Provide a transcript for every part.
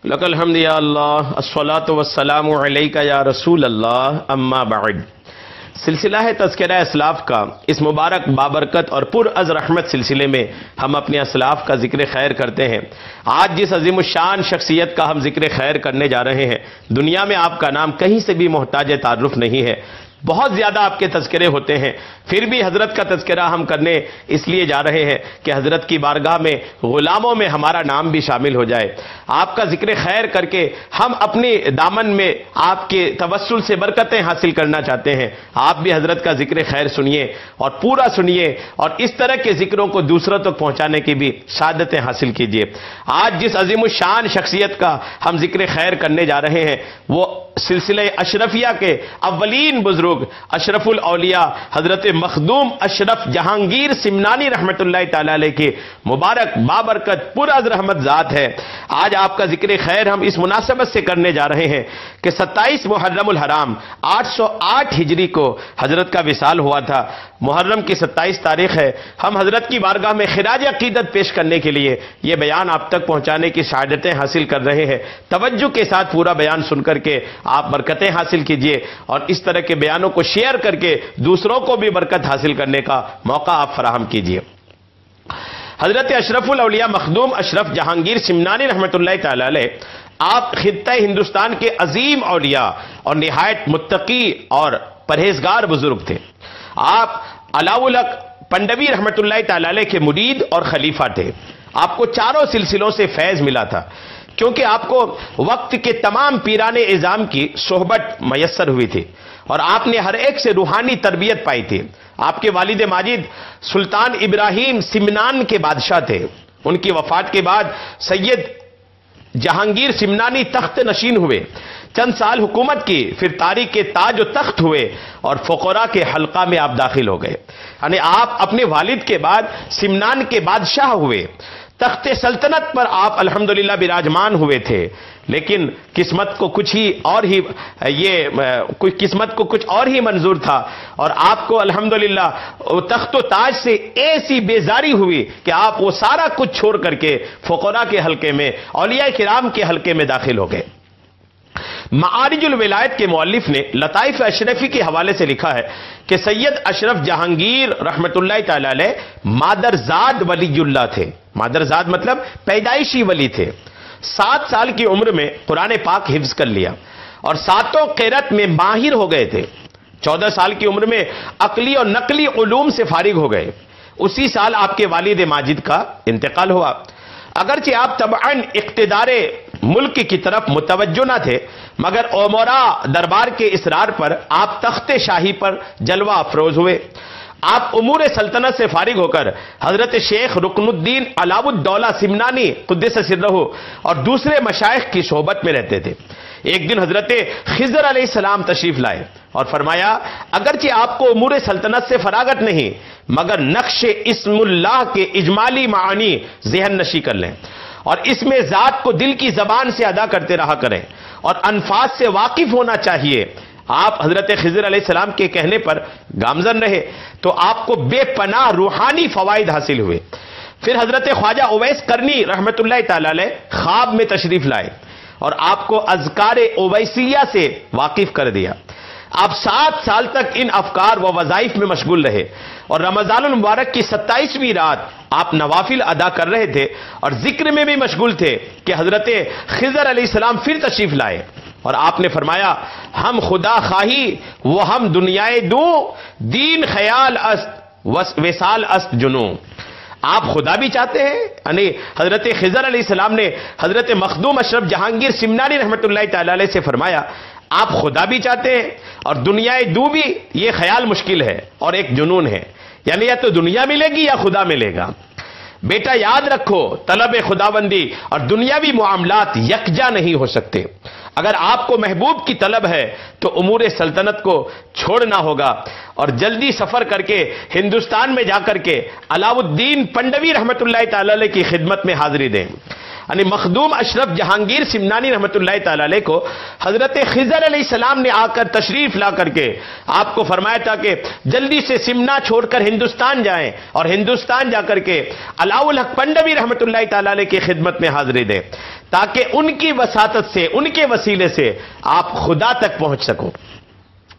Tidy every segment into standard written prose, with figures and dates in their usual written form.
لک الحمد یا اللہ الصلاۃ والسلام علیک یا رسول اللہ اما بعد۔ سلسلہ ہے تذکرہ اسلاف کا اس مبارک بابرکت اور پر از رحمت سلسلے میں ہم اپنے اسلاف کا ذکر خیر کرتے ہیں۔ آج جس عظیم الشان شخصیت کا ہم ذکر خیر کرنے جا رہے ہیں، دنیا میں آپ کا نام کہیں سے بھی محتاج تعارف نہیں ہے۔ بہت زیادہ آپ کے تذکرے ہوتے ہیں، پھر بھی حضرت کا تذکرہ ہم کرنے اس لیے جا رہے ہیں کہ حضرت کی بارگاہ میں غلاموں میں ہمارا نام بھی شامل ہو جائے۔ آپ کا ذکر خیر کر کے ہم اپنی دامن میں آپ کے توسل سے برکتیں حاصل کرنا چاہتے ہیں۔ آپ بھی حضرت کا ذکر خیر سنیے اور پورا سنیے، اور اس طرح کے ذکروں کو دوسروں تک پہنچانے کی بھی سعادتیں حاصل کیجیے۔ آج جس عظیم الشان شخصیت کا ہم ذکر خیر کرنے جا رہے ہیں وہ سلسلہ اشرفیہ کے اولین بزرگ اشرف الاولیاء حضرت مخدوم اشرف جہانگیر سمنانی رحمت اللہ تعالی علیہ کی مبارک بابرکت پر از رحمت ذات ہے۔ آج آپ کا ذکر خیر ہم اس مناسبت سے کرنے جا رہے ہیں کہ 27 محرم الحرام 808 ہجری کو حضرت کا وصال ہوا تھا۔ محرم کی 27 تاریخ ہے۔ ہم حضرت کی بارگاہ میں خراج عقیدت پیش کرنے کے لیے یہ بیان آپ تک پہنچانے کی سعادتیں حاصل کر رہے ہیں۔ توجہ کے ساتھ پورا بیان سن کر کے آپ برکتیں حاصل کیجئے، اور اس طرح کے بیانوں کو شیئر کر کے دوسروں کو بھی برکت حاصل کرنے کا موقع آپ فراہم کیجئے۔ حضرت اشرف الاولیاء مخدوم اشرف جہانگیر سمنانی رحمت اللہ تعالی علیہ آپ خطہ ہندوستان کے عظیم اولیاء اور نہایت متقی اور پرہیزگار بزرگ تھے۔ آپ علاؤ الحق پنڈوی رحمت اللہ تعالی علیہ کے مرید اور خلیفہ تھے۔ آپ کو چاروں سلسلوں سے فیض ملا تھا، کیونکہ آپ کو وقت کے تمام پیران اعظام کی صحبت میسر ہوئی تھی، اور آپ نے ہر ایک سے روحانی تربیت پائی تھی۔ آپ کے والد ماجد سلطان ابراہیم سمنان کے بادشاہ تھے۔ ان کی وفات کے بعد سید جہانگیر سمنانی تخت نشین ہوئے، چند سال حکومت کی، پھر تاریخ کے تاج و تخت ہوئے اور فقراء کے حلقہ میں آپ داخل ہو گئے۔ یعنی آپ اپنے والد کے بعد سمنان کے بادشاہ ہوئے، تخت سلطنت پر آپ الحمدللہ براجمان ہوئے تھے، لیکن قسمت کو کچھ اور ہی منظور تھا، اور آپ کو الحمدللہ تخت و تاج سے ایسی بیزاری ہوئی کہ آپ وہ سارا کچھ چھوڑ کر کے فقراء کے حلقے میں، اولیاء کرام کے حلقے میں داخل ہو گئے۔ معارج الولایت کے مؤلف نے لطائف اشرفی کے حوالے سے لکھا ہے کہ سید اشرف جہانگیر رحمت اللہ تعالی علیہ مادرزاد ولی اللہ تھے۔ مادرزاد مطلب پیدائشی ولی تھے۔ 7 سال کی عمر میں قرآن پاک حفظ کر لیا اور 7 قرات میں ماہر ہو گئے تھے۔ 14 سال کی عمر میں عقلی اور نقلی علوم سے فارغ ہو گئے۔ اسی سال آپ کے والد ماجد کا انتقال ہوا۔ اگرچہ آپ طبعاً اقتدار ملک کی طرف متوجہ نہ تھے، مگر امراء دربار کے اصرار پر آپ تخت شاہی پر جلوہ افروز ہوئے۔ آپ امور سلطنت سے فارغ ہو کر حضرت شیخ رکن الدین علاؤ الدولہ سمنانی قدس سرہ اور دوسرے مشائخ کی صحبت میں رہتے تھے۔ ایک دن حضرت خضر علیہ السلام تشریف لائے اور فرمایا، اگرچہ آپ کو امور سلطنت سے فراغت نہیں، مگر نقش اسم اللہ کے اجمالی معانی ذہن نشی کر لیں، اور اس میں ذات کو دل کی زبان سے ادا کرتے رہا کریں، اور انفاس سے واقف ہونا چاہیے۔ آپ حضرت خضر علیہ السلام کے کہنے پر گامزن رہے تو آپ کو بے پناہ روحانی فوائد حاصل ہوئے۔ پھر حضرت خواجہ اویس کرنی رحمت اللہ تعالی علیہ خواب میں تشریف لائے اور آپ کو اذکار اویسیہ سے واقف کر دیا۔ آپ 7 سال تک ان افکار و وظائف میں مشغول رہے، اور رمضان المبارک کی 27ویں رات آپ نوافل ادا کر رہے تھے اور ذکر میں بھی مشغول تھے کہ حضرت خضر علیہ السلام پھر تشریف لائے، اور آپ نے فرمایا، ہم خدا خواہی وہ ہم دنیائے دوں، دین خیال است وصال است جنوں۔ آپ خدا بھی چاہتے ہیں، یعنی حضرت خضر علیہ السلام نے حضرت مخدوم اشرف جہانگیر سمنانی رحمت اللہ تعالی علیہ سے فرمایا، آپ خدا بھی چاہتے ہیں اور دنیائے دو بھی، یہ خیال مشکل ہے اور ایک جنون ہے، یعنی یا تو دنیا ملے گی یا خدا ملے گا۔ بیٹا یاد رکھو، طلب خداوندی اور دنیاوی معاملات یکجا نہیں ہو سکتے۔ اگر آپ کو محبوب کی طلب ہے تو امور سلطنت کو چھوڑنا ہوگا اور جلدی سفر کر کے ہندوستان میں جا کر کے علاؤ الدین پنڈوی رحمت اللہ تعالی علیہ کی خدمت میں حاضری دیں۔ یعنی مخدوم اشرف جہانگیر سمنانی رحمت اللہ تعالی علیہ کو حضرت خضر علیہ السلام نے آ کر تشریف لا کر کے آپ کو فرمایا تھا کہ جلدی سے سمنا چھوڑ کر ہندوستان جائیں اور ہندوستان جا کر کے علاؤ الحق پنڈوی رحمت اللہ تعالی علیہ کی خدمت میں حاضری دیں۔ تاکہ ان کی وساطت سے، ان کے وسیلے سے آپ خدا تک پہنچ سکو۔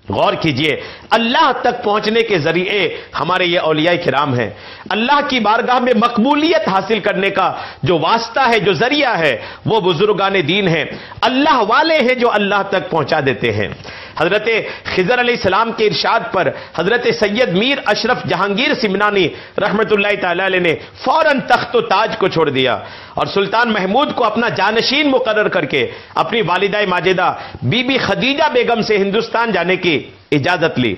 غور کیجئے، اللہ تک پہنچنے کے ذریعے ہمارے یہ اولیاء کرام ہیں۔ اللہ کی بارگاہ میں مقبولیت حاصل کرنے کا جو واسطہ ہے، جو ذریعہ ہے، وہ بزرگان دین ہیں، اللہ والے ہیں جو اللہ تک پہنچا دیتے ہیں۔ حضرت خضر علیہ السلام کے ارشاد پر حضرت سید میر اشرف جہانگیر سمنانی رحمت اللہ تعالی علیہ نے فوراً تخت و تاج کو چھوڑ دیا اور سلطان محمود کو اپنا جانشین مقرر کر کے اپنی والدہ ماجدہ بی بی خدیجہ بیگم سے ہندوستان جانے کی اجازت لی۔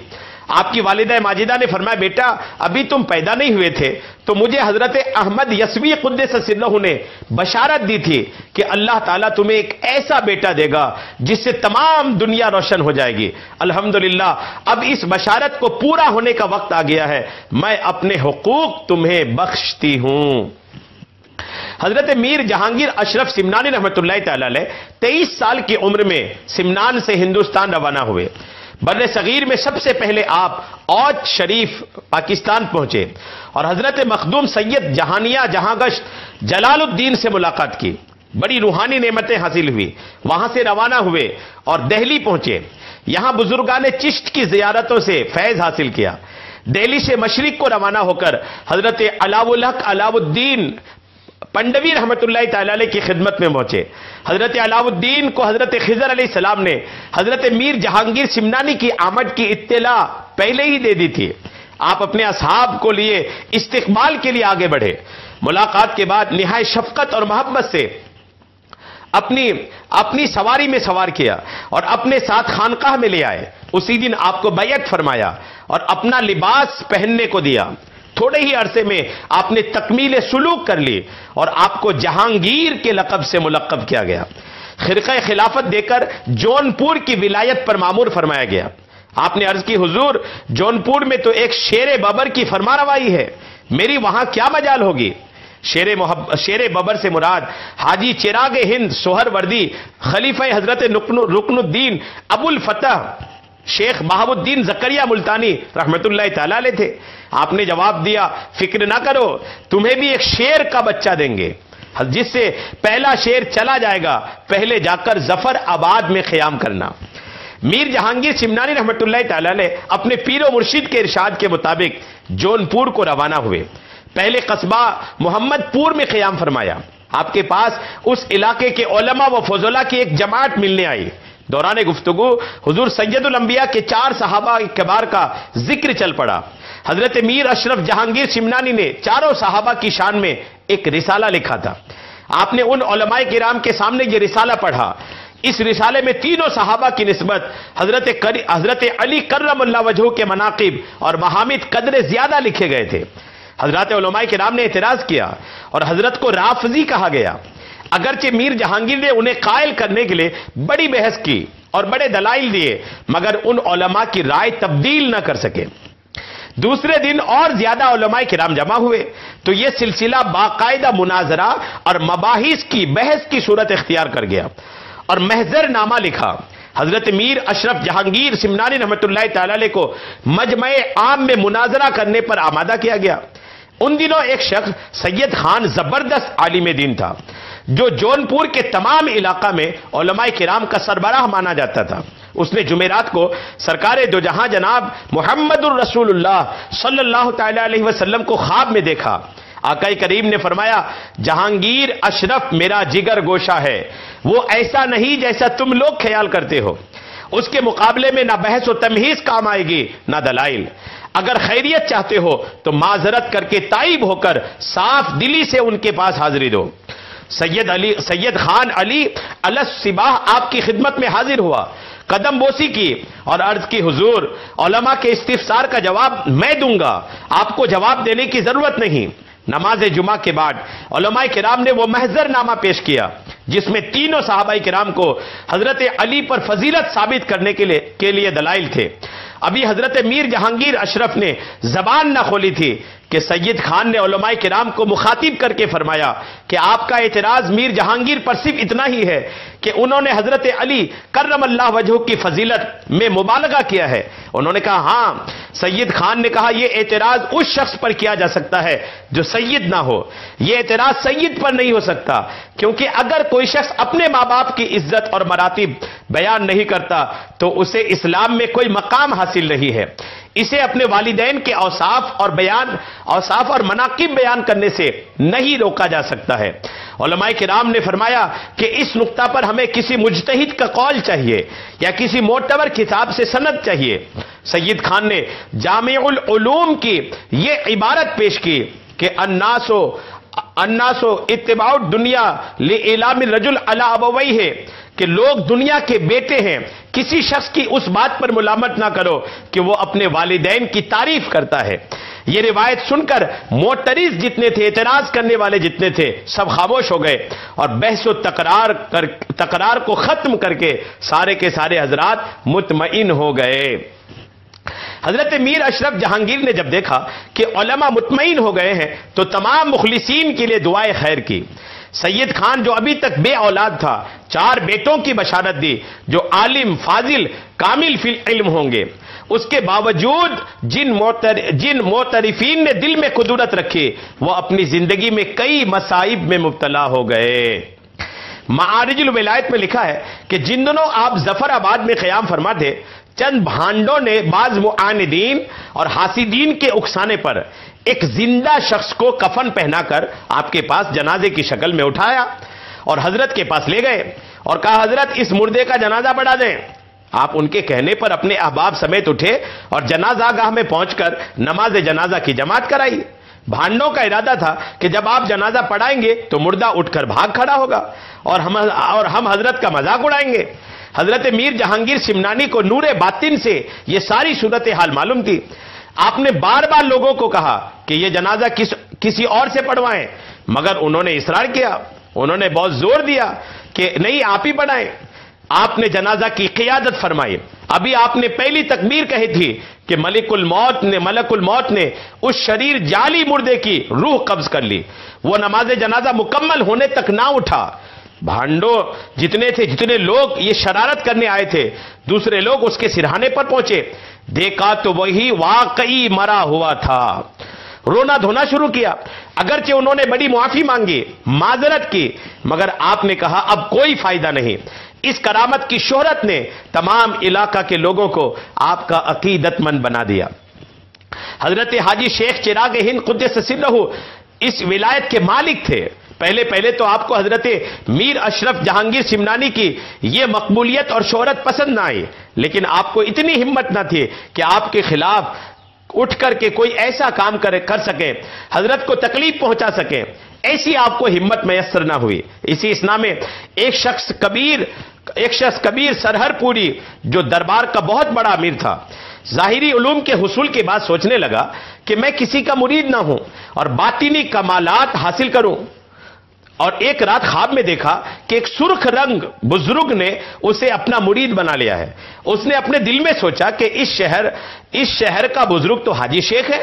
آپ کی والدہ ماجدہ نے فرمایا، بیٹا ابھی تم پیدا نہیں ہوئے تھے تو مجھے حضرت احمد یسوی قدس سرہ نے بشارت دی تھی کہ اللہ تعالیٰ تمہیں ایک ایسا بیٹا دے گا جس سے تمام دنیا روشن ہو جائے گی۔ الحمدللہ اب اس بشارت کو پورا ہونے کا وقت آ گیا ہے، میں اپنے حقوق تمہیں بخشتی ہوں۔ حضرت میر جہانگیر اشرف سمنانی رحمت اللہ تعالی علیہ 23 سال کی عمر میں سمنان سے ہندوستان روانہ ہوئے۔ بر صغیر میں سب سے پہلے آپ اوج شریف پاکستان پہنچے اور حضرت مخدوم سید جہانیہ جہانگشت جلال الدین سے ملاقات کی، بڑی روحانی نعمتیں حاصل ہوئی۔ وہاں سے روانہ ہوئے اور دہلی پہنچے، یہاں بزرگان چشت کی زیارتوں سے فیض حاصل کیا۔ دہلی سے مشرق کو روانہ ہو کر حضرت علاء الحق علاء الدین پنڈوی رحمت اللہ تعالی علیہ کی خدمت میں پہنچے۔ حضرت علاء الدین کو حضرت خضر علیہ السلام نے حضرت میر جہانگیر سمنانی کی آمد کی اطلاع پہلے ہی دے دی تھی۔ آپ اپنے اصحاب کو لیے استقبال کے لیے آگے بڑھے۔ ملاقات کے بعد نہایت شفقت اور محبت سے اپنی سواری میں سوار کیا اور اپنے ساتھ خانقاہ میں لے آئے۔ اسی دن آپ کو بیعت فرمایا اور اپنا لباس پہننے کو دیا۔ تھوڑے ہی عرصے میں آپ نے تکمیل سلوک کر لی اور آپ کو جہانگیر کے لقب سے ملقب کیا گیا۔ خرقہ خلافت دے کر جون پور کی ولایت پر مامور فرمایا گیا۔ آپ نے عرض کی، حضور جون پور میں تو ایک شیر ببر کی فرمانروائی ہے، میری وہاں کیا مجال ہوگی؟ شیر ببر سے مراد حاجی چراغ ہند سوہر وردی خلیفہ حضرت رکن الدین ابو الفتح شیخ بہاء الدین زکریا ملتانی رحمت اللہ تعالی علیہ تھے۔ آپ نے جواب دیا، فکر نہ کرو، تمہیں بھی ایک شیر کا بچہ دیں گے، جس سے پہلا شیر چلا جائے گا، پہلے جا کر ظفر آباد میں قیام کرنا۔ میر جہانگیر سمنانی رحمت اللہ تعالی علیہ اپنے پیر و مرشد کے ارشاد کے مطابق جون پور کو روانہ ہوئے۔ پہلے قصبہ محمد پور میں قیام فرمایا۔ آپ کے پاس اس علاقے کے علماء و فضلاء کی ایک جماعت ملنے آئی۔ دوران گفتگو حضور سید الانبیاء کے 4 صحابہ کبار کا ذکر چل پڑا۔ حضرت میر اشرف جہانگیر سمنانی نے 4 صحابہ کی شان میں ایک رسالہ لکھا تھا۔ آپ نے ان علماء کرام کے سامنے یہ رسالہ پڑھا۔ اس رسالے میں تینوں صحابہ کی نسبت حضرت علی کرم اللہ وجہہ کے مناقب اور محامد قدر زیادہ لکھے گئے تھے۔ حضرات علماء کرام نے اعتراض کیا اور حضرت کو رافضی کہا گیا۔ اگرچہ میر جہانگیر نے انہیں قائل کرنے کے لیے بڑی بحث کی اور بڑے دلائل دیے، مگر ان علماء کی رائے تبدیل نہ کر سکے۔ دوسرے دن اور زیادہ علماء کرام جمع ہوئے تو یہ سلسلہ باقاعدہ مناظرہ اور مباحث کی بحث کی صورت اختیار کر گیا اور محضر نامہ لکھا۔ حضرت میر اشرف جہانگیر سمنانی رحمت اللہ تعالی علیہ کو مجمع عام میں مناظرہ کرنے پر آمادہ کیا گیا۔ ان دنوں ایک شخص سید خان زبردست عالم دین تھا جو جون پور کے تمام علاقہ میں علماء کرام کا سربراہ مانا جاتا تھا۔ اس نے جمعرات کو سرکار دو جہاں جناب محمد الرسول اللہ صلی اللہ تعالی علیہ وسلم کو خواب میں دیکھا۔ آقا کریم نے فرمایا، جہانگیر اشرف میرا جگر گوشہ ہے، وہ ایسا نہیں جیسا تم لوگ خیال کرتے ہو۔ اس کے مقابلے میں نہ بحث و تمہیز کام آئے گی نہ دلائل۔ اگر خیریت چاہتے ہو تو معذرت کر کے تائب ہو کر صاف دلی سے ان کے پاس حاضری دو۔ سید خان علی الصباح آپ کی خدمت میں حاضر ہوا، قدم بوسی کی اور عرض کی، حضور علماء کے استفسار کا جواب میں دوں گا، آپ کو جواب دینے کی ضرورت نہیں۔ نماز جمعہ کے بعد علماء کرام نے وہ محضر نامہ پیش کیا جس میں تینوں صحابہ کرام کو حضرت علی پر فضیلت ثابت کرنے کے لیے دلائل تھے۔ ابھی حضرت میر جہانگیر اشرف نے زبان نہ کھولی تھی کہ سید خان نے علماء کرام کو مخاطب کر کے فرمایا کہ آپ کا اعتراض میر جہانگیر پر صرف اتنا ہی ہے کہ انہوں نے حضرت علی کرم اللہ وجہہ کی فضیلت میں مبالغہ کیا ہے. انہوں نے کہا ہاں. سید خان نے کہا یہ اعتراض اس شخص پر کیا جا سکتا ہے جو سید نہ ہو, یہ اعتراض سید پر نہیں ہو سکتا, کیونکہ اگر کوئی شخص اپنے ماں باپ کی عزت اور مراتب بیان نہیں کرتا تو اسے اسلام میں کوئی مقام حاصل نہیں ہے. اسے اپنے والدین کے اوصاف اور مناقب بیان کرنے سے نہیں روکا جا سکتا ہے. علماء کرام نے فرمایا کہ اس نقطہ پر ہمیں کسی مجتہد کا قول چاہیے یا کسی معتبر کتاب سے سند چاہیے. سید خان نے جامع العلوم کی یہ عبارت پیش کی کہ الناس اتباع الدنیا لاعلام الرجل علی ابویہ, کہ لوگ دنیا کے بیٹے ہیں, کسی شخص کی اس بات پر ملامت نہ کرو کہ وہ اپنے والدین کی تعریف کرتا ہے. یہ روایت سن کر معترض جتنے تھے, اعتراض کرنے والے جتنے تھے, سب خاموش ہو گئے اور بحث و تکرار کو ختم کر کے سارے کے سارے حضرات مطمئن ہو گئے. حضرت میر اشرف جہانگیر نے جب دیکھا کہ علماء مطمئن ہو گئے ہیں تو تمام مخلصین کے لیے دعائے خیر کی. سید خان جو ابھی تک بے اولاد تھا, 4 بیٹوں کی بشارت دی جو عالم, فاضل, کامل فی العلم ہوں گے. اس کے باوجود جن معترفین نے دل میں قدرت رکھی وہ اپنی زندگی میں کئی مصائب میں مبتلا ہو گئے. معارج الولایت میں لکھا ہے کہ جن دنوں آپ ظفر آباد میں قیام فرما تھے, چند بھانڈوں نے بعض معاندین اور حاسدین کے اکسانے پر ایک زندہ شخص کو کفن پہنا کر آپ کے پاس جنازے کی شکل میں اٹھایا اور حضرت کے پاس لے گئے اور کہا حضرت اس مردے کا جنازہ پڑھا دیں. آپ ان کے کہنے پر اپنے احباب سمیت اٹھے اور جنازہ گاہ میں پہنچ کر نماز جنازہ کی جماعت کرائی. بھانڈوں کا ارادہ تھا کہ جب آپ جنازہ پڑھائیں گے تو مردہ اٹھ کر بھاگ کھڑا ہوگا اور ہم حضرت کا مذاق اڑائیں گے. حضرت میر جہانگیر سمنانی کو نور باطن سے یہ ساری صورتحال معلوم تھی. آپ نے بار بار لوگوں کو کہا کہ یہ جنازہ کسی اور سے پڑھوائیں, مگر انہوں نے اصرار کیا. انہوں نے بہت زور دیا کہ نہیں آپ ہی پڑھائیں. آپ نے جنازہ کی قیادت فرمائی. ابھی آپ نے پہلی تکبیر کہی تھی کہ ملک الموت نے اس شریر جعلی مردے کی روح قبض کر لی. وہ نماز جنازہ مکمل ہونے تک نہ اٹھا. بھانڈوں جتنے لوگ یہ شرارت کرنے آئے تھے, دوسرے لوگ اس کے سرہانے پر پہنچے. دیکھا تو وہی واقعی مرا ہوا تھا. رونا دھونا شروع کیا. اگرچہ انہوں نے بڑی معافی مانگی, معذرت کی, مگر آپ نے کہا اب کوئی فائدہ نہیں. اس کرامت کی شہرت نے تمام علاقہ کے لوگوں کو آپ کا عقیدت مند بنا دیا. حضرت حاجی شیخ چراغ ہند قدس سرہ اس ولایت کے مالک تھے. پہلے تو آپ کو حضرت میر اشرف جہانگیر سمنانی کی یہ مقبولیت اور شہرت پسند نہ آئی, لیکن آپ کو اتنی ہمت نہ تھی کہ آپ کے خلاف اٹھ کر کے کوئی ایسا کام کر سکے, حضرت کو تکلیف پہنچا سکے. ایسی آپ کو ہمت میسر نہ ہوئی. اسی اسنا میں ایک شخص کبیر سرہر پوری جو دربار کا بہت بڑا امیر تھا, ظاہری علوم کے حصول کے بعد سوچنے لگا کہ میں کسی کا مرید نہ ہوں اور باطنی کمالات حاصل کروں. اور ایک رات خواب میں دیکھا کہ ایک سرخ رنگ بزرگ نے اسے اپنا مرید بنا لیا ہے. اس نے اپنے دل میں سوچا کہ اس شہر کا بزرگ تو حاجی شیخ ہے,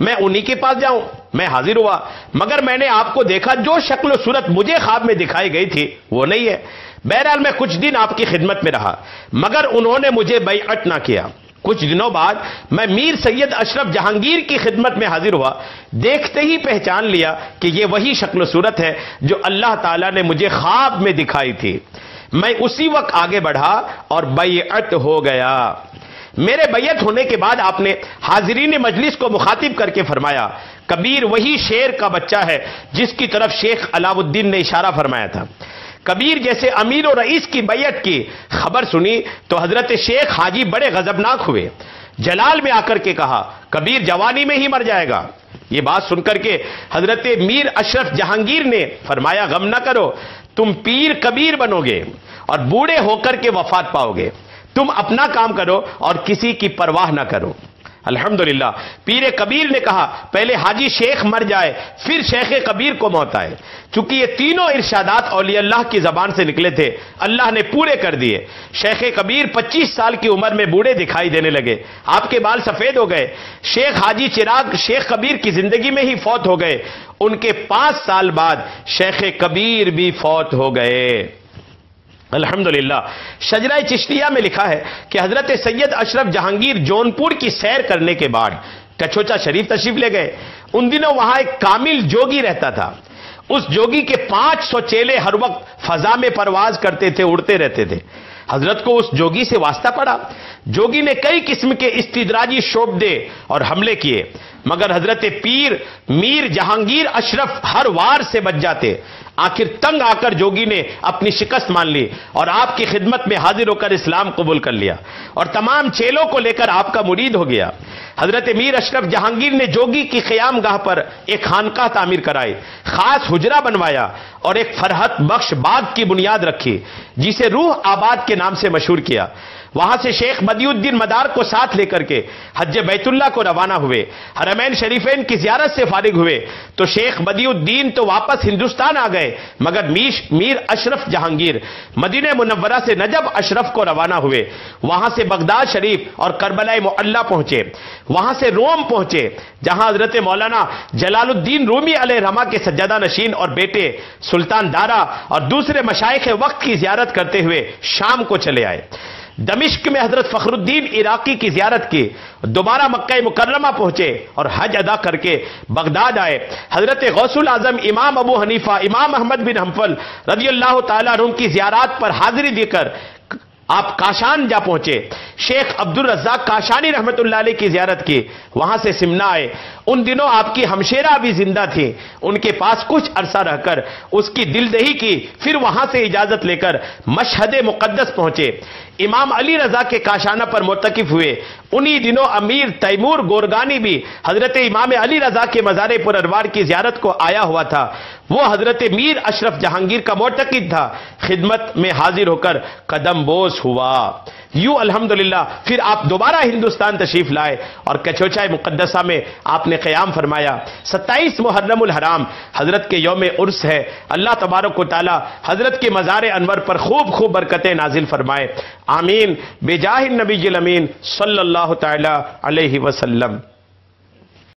میں انہی کے پاس جاؤں. میں حاضر ہوا, مگر میں نے آپ کو دیکھا جو شکل و صورت مجھے خواب میں دکھائی گئی تھی وہ نہیں ہے. بہرحال میں کچھ دن آپ کی خدمت میں رہا, مگر انہوں نے مجھے بیعت نہ کیا. کچھ دنوں بعد میں میر سید اشرف جہانگیر کی خدمت میں حاضر ہوا. دیکھتے ہی پہچان لیا کہ یہ وہی شکل و صورت ہے جو اللہ تعالیٰ نے مجھے خواب میں دکھائی تھی. میں اسی وقت آگے بڑھا اور بیعت ہو گیا. میرے بیعت ہونے کے بعد آپ نے حاضرین مجلس کو مخاطب کر کے فرمایا, کبیر وہی شیر کا بچہ ہے جس کی طرف شیخ علاء الدین نے اشارہ فرمایا تھا. کبیر جیسے امیر و رئیس کی بیعت کی خبر سنی تو حضرت شیخ حاجی بڑے غضبناک ہوئے. جلال میں آ کر کے کہا کبیر جوانی میں ہی مر جائے گا. یہ بات سن کر کے حضرت میر اشرف جہانگیر نے فرمایا غم نہ کرو, تم پیر کبیر بنو گے اور بوڑھے ہو کر کے وفات پاؤ گے. تم اپنا کام کرو اور کسی کی پرواہ نہ کرو. الحمدللہ پیر کبیر نے کہا پہلے حاجی شیخ مر جائے پھر شیخ کبیر کو موت آئے. چونکہ یہ تینوں ارشادات اولیاء اللہ کی زبان سے نکلے تھے, اللہ نے پورے کر دیے. شیخ کبیر 25 سال کی عمر میں بوڑھے دکھائی دینے لگے, آپ کے بال سفید ہو گئے. شیخ حاجی چراغ شیخ کبیر کی زندگی میں ہی فوت ہو گئے. ان کے 5 سال بعد شیخ کبیر بھی فوت ہو گئے. الحمدللہ شجرہ چشتیہ میں لکھا ہے کہ حضرت سید اشرف جہانگیر جونپور کی سیر کرنے کے بعد کچھوچا شریف تشریف لے گئے. ان دنوں وہاں ایک کامل جوگی رہتا تھا. اس جوگی کے 500 چیلے ہر وقت فضا میں پرواز کرتے تھے, اڑتے رہتے تھے. حضرت کو اس جوگی سے واسطہ پڑا. جوگی نے کئی قسم کے استدراجی شعبدے اور حملے کیے, مگر حضرت پیر میر جہانگیر اشرف ہر وار سے بچ جاتے. آخر تنگ آ کر جوگی نے اپنی شکست مان لی اور آپ کی خدمت میں حاضر ہو کر اسلام قبول کر لیا اور تمام چیلوں کو لے کر آپ کا مرید ہو گیا. حضرت میر اشرف جہانگیر نے جوگی کی قیام گاہ پر ایک خانقاہ تعمیر کرائی, خاص حجرہ بنوایا اور ایک فرحت بخش باغ کی بنیاد رکھی جسے روح آباد کے نام سے مشہور کیا. وہاں سے شیخ بدیع الدین مدار کو ساتھ لے کر کے حج بیت اللہ کو روانہ ہوئے. حرمین شریفین کی زیارت سے فارغ ہوئے تو شیخ بدیع الدین تو واپس ہندوستان آ گئے, مگر میر اشرف جہانگیر مدینہ منورہ سے نجف اشرف کو روانہ ہوئے. وہاں سے بغداد شریف اور کربلا معلی پہنچے. وہاں سے روم پہنچے جہاں حضرت مولانا جلال الدین رومی علیہ رحمہ کے سجادہ نشین اور بیٹے سلطان دارا اور دوسرے مشائخ وقت کی زیارت کرتے ہوئے شام کو چلے آئے. دمشق میں حضرت فخر الدین عراقی کی زیارت کی. دوبارہ مکہ مکرمہ پہنچے اور حج ادا کر کے بغداد آئے. حضرت غوث الاعظم امام ابو حنیفہ امام احمد بن حنبل رضی اللہ تعالیٰ عنہ کی زیارات پر حاضری دے کر آپ کاشان جا پہنچے. شیخ عبد الرزاق کاشانی رحمت اللہ علیہ کی زیارت کی. وہاں سے سمنا آئے. ان دنوں آپ کی ہمشیرہ بھی زندہ تھی. ان کے پاس کچھ عرصہ رہ کر اس کی دلدہی کی, پھر وہاں سے اجازت لے کر مشہد مقدس پہنچے. امام علی رضا کے کاشانہ پر معتکف ہوئے. انہی دنوں امیر تیمور گورگانی بھی حضرت امام علی رضا کے مزار پر انوار کی زیارت کو آیا ہوا تھا. وہ حضرت میر اشرف جہانگیر کا معتقد تھا. خدمت میں حاضر ہو کر قدم بوس ہوا. یوں الحمدللہ پھر آپ دوبارہ ہندوستان تشریف لائے اور کچھوچا مقدسہ میں آپ نے قیام فرمایا. 27 محرم الحرام حضرت کے یوم عرس ہے. اللہ تبارک و تعالی حضرت کے مزار انور پر خوب خوب برکتیں نازل فرمائے. آمین بجاہ النبی الامین صلی اللہ تعالی علیہ وسلم.